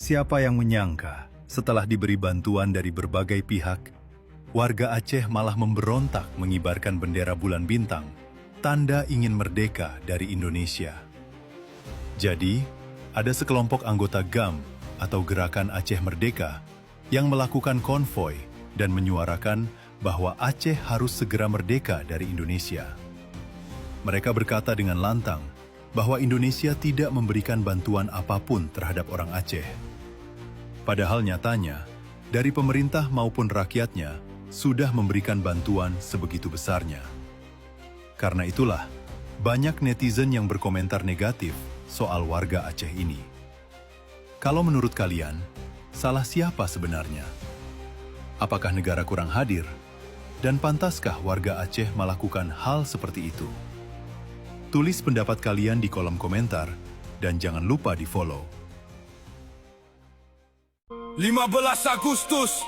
Siapa yang menyangka, setelah diberi bantuan dari berbagai pihak, warga Aceh malah memberontak mengibarkan bendera bulan bintang, tanda ingin merdeka dari Indonesia. Jadi, ada sekelompok anggota GAM atau Gerakan Aceh Merdeka yang melakukan konvoi dan menyuarakan bahwa Aceh harus segera merdeka dari Indonesia. Mereka berkata dengan lantang bahwa Indonesia tidak memberikan bantuan apapun terhadap orang Aceh. Padahal nyatanya, dari pemerintah maupun rakyatnya sudah memberikan bantuan sebegitu besarnya. Karena itulah, banyak netizen yang berkomentar negatif soal warga Aceh ini. Kalau menurut kalian, salah siapa sebenarnya? Apakah negara kurang hadir? Dan pantaskah warga Aceh melakukan hal seperti itu? Tulis pendapat kalian di kolom komentar dan jangan lupa di-follow. 15 Agustus,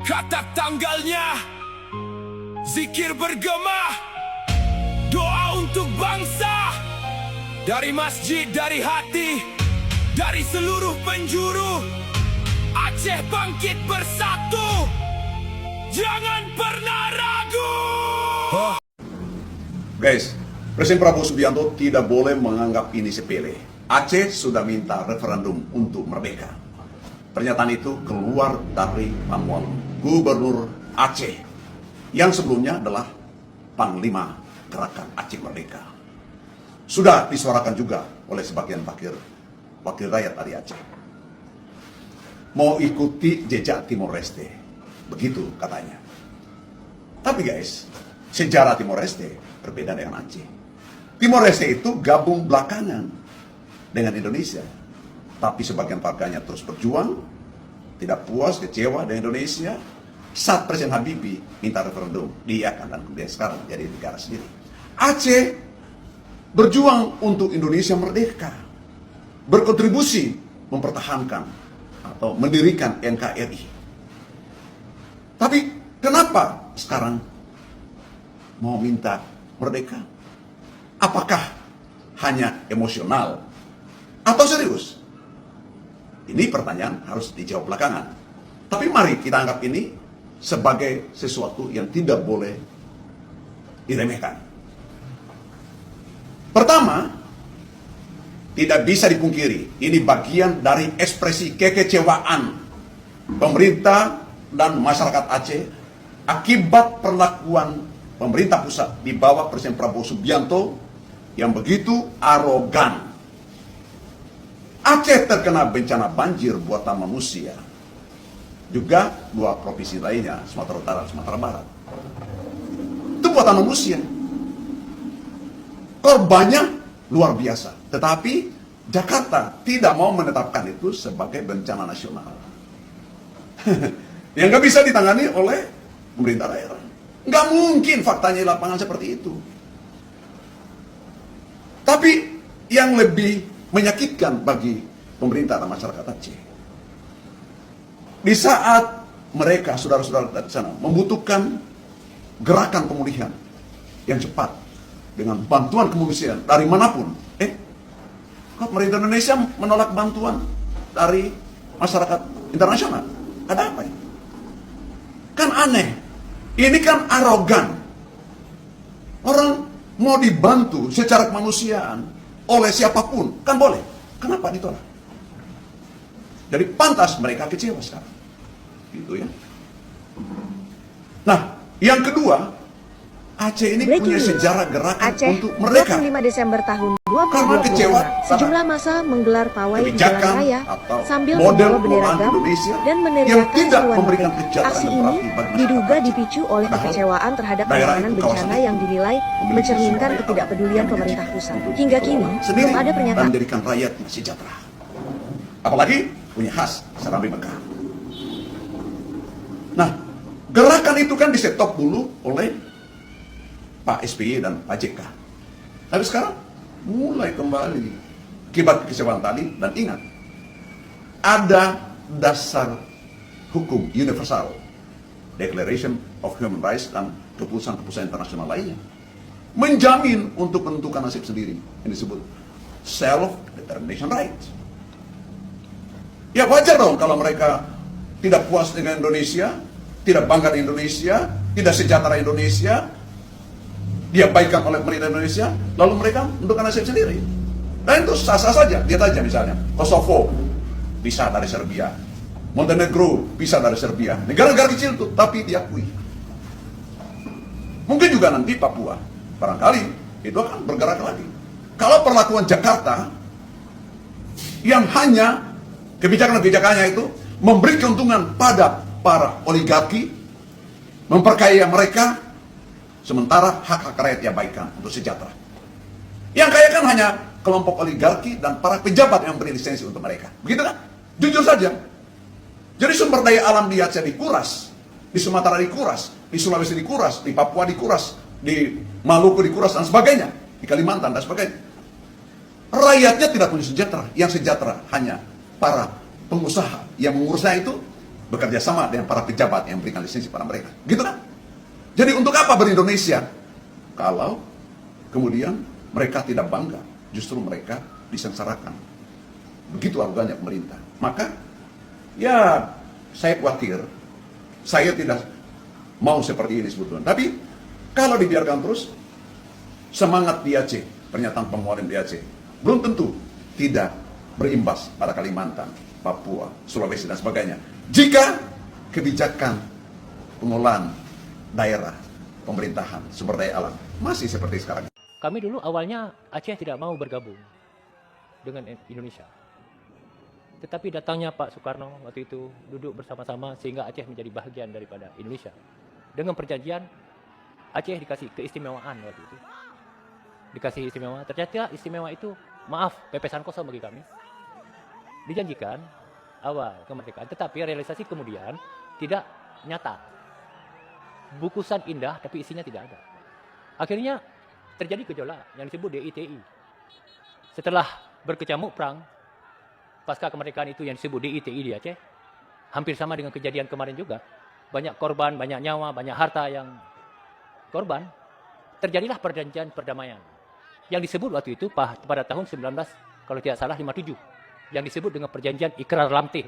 kata tanggalnya, zikir bergema, doa untuk bangsa, dari masjid, dari hati, dari seluruh penjuru, Aceh bangkit bersatu, jangan pernah ragu. Guys, Presiden Prabowo Subianto tidak boleh menganggap ini sepele. Aceh sudah minta referendum untuk merdeka. Pernyataan itu keluar dari manual Gubernur Aceh, yang sebelumnya adalah Panglima Gerakan Aceh Merdeka. Sudah disuarakan juga oleh sebagian wakil rakyat dari Aceh. Mau ikuti jejak Timor Leste, begitu katanya. Tapi guys, sejarah Timor Leste berbeda dengan Aceh. Timor Leste itu gabung belakangan dengan Indonesia. Tapi sebagian warganya terus berjuang, tidak puas, kecewa dengan Indonesia. Saat Presiden Habibie minta referendum, diiakan dan kemudian sekarang jadi negara sendiri. Aceh berjuang untuk Indonesia merdeka, berkontribusi mempertahankan atau mendirikan NKRI. Tapi kenapa sekarang mau minta merdeka? Apakah hanya emosional atau serius? Ini pertanyaan harus dijawab belakangan. Tapi mari kita anggap ini sebagai sesuatu yang tidak boleh diremehkan. Pertama, tidak bisa dipungkiri, ini bagian dari ekspresi kekecewaan pemerintah dan masyarakat Aceh akibat perlakuan pemerintah pusat di bawah Presiden Prabowo Subianto yang begitu arogan. Aceh terkena bencana banjir buatan manusia. Juga dua provinsi lainnya, Sumatera Utara dan Sumatera Barat. Itu buatan manusia. Korbannya luar biasa. Tetapi Jakarta tidak mau menetapkan itu sebagai bencana nasional. Yang nggak bisa ditangani oleh pemerintah daerah. Nggak mungkin faktanya di lapangan seperti itu. Tapi yang lebih menyakitkan bagi pemerintah dan masyarakat Aceh, di saat mereka, saudara-saudara dari sana, membutuhkan gerakan pemulihan yang cepat dengan bantuan kemanusiaan dari manapun, kok pemerintah Indonesia menolak bantuan dari masyarakat internasional? Ada apa ya? Kan aneh. Ini kan arogan. Orang mau dibantu secara kemanusiaan oleh siapapun, kan boleh. Kenapa ditolak? Jadi pantas mereka kecewa sekarang. Gitu ya. Nah, yang kedua, Aceh ini punya sejarah gerakan Aceh, untuk merdeka. 25 Desember tahun Karena kecewa 2025, sejumlah masa menggelar pawai di jalan kebijakan raya atau sambil model membawa bendera pengelolaan GAM Indonesia dan yang meneriakan tidak seruan memberikan merdeka. kejahatan Aksi yang ini berarti bagi diduga masyarakat. dipicu oleh Padahal kekecewaan terhadap daerah penanganan itu bencana kawasan yang dinilai memiliki mencerminkan sumber ketidakpedulian yang pemerintah wajib pusat. untuk Hingga kini, sendiri belum ada dan pernyataan. menjadikan rakyatnya sejahtera. Apalagi punya khas Serambi Mekah. Nah, gerakan itu kan disetop dulu oleh Pak SBY dan Pak JK. Tapi sekarang mulai kembali akibat kekecewaan tadi. Dan ingat, ada dasar hukum universal, Declaration of Human Rights, dan keputusan-keputusan internasional lainnya menjamin untuk menentukan nasib sendiri, yang disebut self-determination right. Ya wajar dong kalau mereka tidak puas dengan Indonesia, tidak bangga dengan Indonesia, tidak sejahtera Indonesia, diabaikan oleh pemerintah Indonesia, lalu mereka menentukan nasib sendiri. Dan itu sah-sah saja. Lihat aja misalnya, Kosovo bisa dari Serbia, Montenegro bisa dari Serbia, negara-negara kecil itu, tapi diakui. Mungkin juga nanti Papua, barangkali itu akan bergerak lagi. Kalau perlakuan Jakarta yang hanya kebijakan-kebijakannya itu memberi keuntungan pada para oligarki, memperkaya mereka, sementara hak-hak rakyat diabaikan untuk sejahtera. Yang kaya kan hanya kelompok oligarki dan para pejabat yang beri lisensi untuk mereka. Begitu kan? Jujur saja. Jadi sumber daya alam di Aceh dikuras, di Sumatera dikuras, di Sulawesi dikuras, di Papua dikuras, di Maluku dikuras, dan sebagainya, di Kalimantan dan sebagainya. Rakyatnya tidak punya sejahtera. Yang sejahtera hanya para pengusaha yang mengurusnya itu bekerja sama dengan para pejabat yang memberikan lisensi pada mereka. Gitu kan? Jadi untuk apa berindonesia kalau kemudian mereka tidak bangga, justru mereka disengsarakan. Begitu arogannya pemerintah. Maka ya saya khawatir, saya tidak mau seperti ini sebetulnya. Tapi kalau dibiarkan terus, semangat di Aceh, pernyataan pemohon di Aceh, belum tentu tidak berimbas pada Kalimantan, Papua, Sulawesi dan sebagainya. Jika kebijakan pengelolaan daerah, pemerintahan, sumber daya alam masih seperti sekarang. Kami dulu awalnya Aceh tidak mau bergabung dengan Indonesia. Tetapi datangnya Pak Soekarno waktu itu duduk bersama-sama sehingga Aceh menjadi bagian daripada Indonesia. Dengan perjanjian Aceh dikasih keistimewaan waktu itu. Dikasih istimewa, ternyata istimewa itu maaf, pepesan kosong bagi kami. Dijanjikan awal kemerdekaan, tetapi realisasi kemudian tidak nyata. Bukusan indah tapi isinya tidak ada. Akhirnya terjadi gejolak yang disebut DITI. Setelah berkecamuk perang pasca kemerdekaan itu yang disebut DITI di Aceh, hampir sama dengan kejadian kemarin juga. Banyak korban, banyak nyawa, banyak harta yang korban. Terjadilah perjanjian perdamaian yang disebut waktu itu pada tahun 19 kalau tidak salah 57 yang disebut dengan perjanjian Ikrar Lamtih.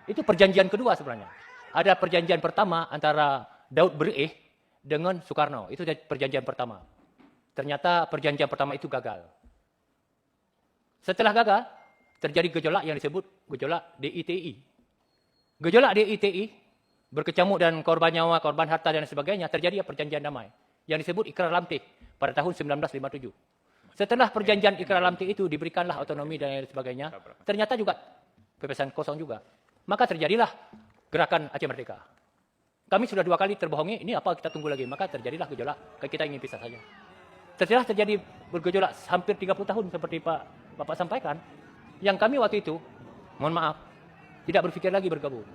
Itu perjanjian kedua sebenarnya. Ada perjanjian pertama antara Daud Bereh dengan Soekarno. Itu perjanjian pertama. Ternyata perjanjian pertama itu gagal. Setelah gagal, terjadi gejolak yang disebut gejolak DITI. Gejolak DITI berkecamuk dan korban nyawa, korban harta dan sebagainya, terjadi perjanjian damai yang disebut Ikrar Lamtih pada tahun 1957. Setelah perjanjian Ikrar Lamtih itu diberikanlah otonomi dan lain sebagainya, ternyata juga pepesan kosong juga. Maka terjadilah gerakan Aceh Merdeka. Kami sudah 2 kali terbohongi, ini apa kita tunggu lagi? Maka terjadilah gejolak, kita ingin pisah saja. Setelah terjadi bergejolak hampir 30 tahun seperti Bapak sampaikan, yang kami waktu itu, mohon maaf, tidak berpikir lagi bergabung.